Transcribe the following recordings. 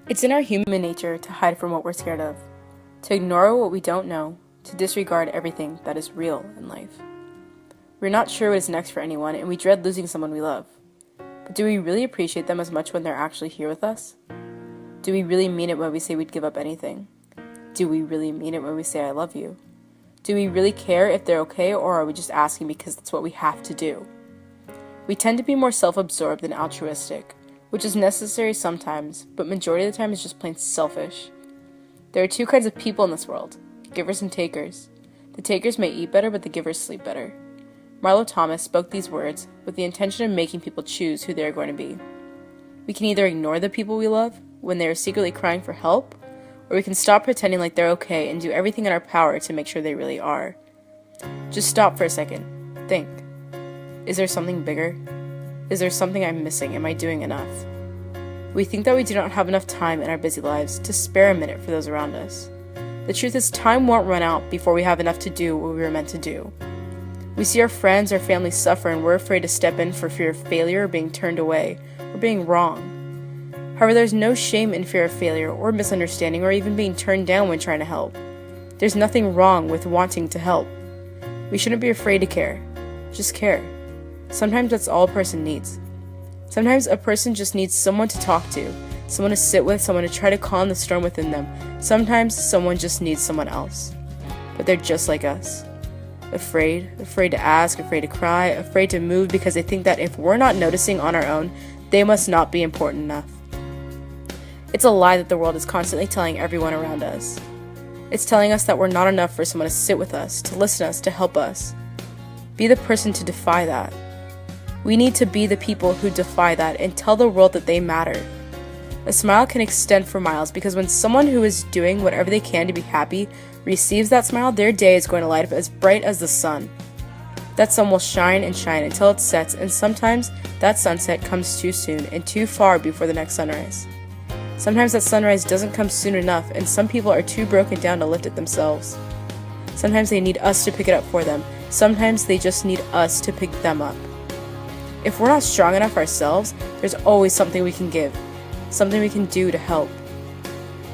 It's in our human nature to hide from what we're scared of, to ignore what we don't know, to disregard everything that is real in life. We're not sure what is next for anyone, and we dread losing someone we love. But do we really appreciate them as much when they're actually here with us? Do we really mean it when we say we'd give up anything? Do we really mean it when we say I love you? Do we really care if they're okay, or are we just asking because that's what we have to do? We tend to be more self-absorbed than altruistic, which is necessary sometimes, but majority of the time is just plain selfish. There are two kinds of people in this world, givers and takers. The takers may eat better, but the givers sleep better. Marlo Thomas spoke these words with the intention of making people choose who they are going to be. We can either ignore the people we love when they are secretly crying for help, or we can stop pretending like they're okay and do everything in our power to make sure they really are. Just stop for a second. Think. Is there something bigger? Is there something I'm missing? Am I doing enough? We think that we do not have enough time in our busy lives to spare a minute for those around us. The truth is, time won't run out before we have enough to do what we were meant to do. We see our friends or family suffer and we're afraid to step in for fear of failure or being turned away or being wrong. However, there's no shame in fear of failure or misunderstanding or even being turned down when trying to help. There's nothing wrong with wanting to help. We shouldn't be afraid to care. Just care. Sometimes that's all a person needs. Sometimes a person just needs someone to talk to, someone to sit with, someone to try to calm the storm within them. Sometimes someone just needs someone else. But they're just like us. Afraid to ask, afraid to cry, afraid to move because they think that if we're not noticing on our own, they must not be important enough. It's a lie that the world is constantly telling everyone around us. It's telling us that we're not enough for someone to sit with us, to listen to us, to help us. Be the person to defy that. We need to be the people who defy that and tell the world that they matter. A smile can extend for miles because when someone who is doing whatever they can to be happy receives that smile, their day is going to light up as bright as the sun. That sun will shine and shine until it sets, and sometimes that sunset comes too soon and too far before the next sunrise. Sometimes that sunrise doesn't come soon enough, and some people are too broken down to lift it themselves. Sometimes they need us to pick it up for them. Sometimes they just need us to pick them up. If we're not strong enough ourselves, there's always something we can give, something we can do to help.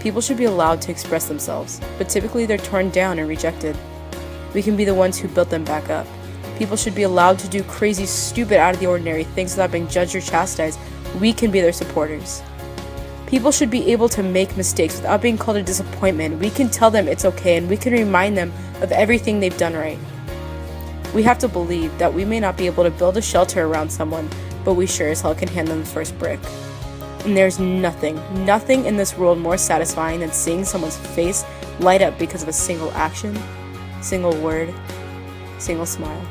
People should be allowed to express themselves, but typically they're torn down and rejected. We can be the ones who build them back up. People should be allowed to do crazy, stupid, out of the ordinary things without being judged or chastised. We can be their supporters. People should be able to make mistakes without being called a disappointment. We can tell them it's okay, and we can remind them of everything they've done right. We have to believe that we may not be able to build a shelter around someone, but we sure as hell can hand them the first brick. And there's nothing in this world more satisfying than seeing someone's face light up because of a single action, single word, single smile.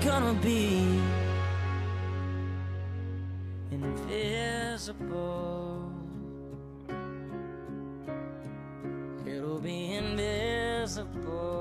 Gonna be invisible. It'll be invisible.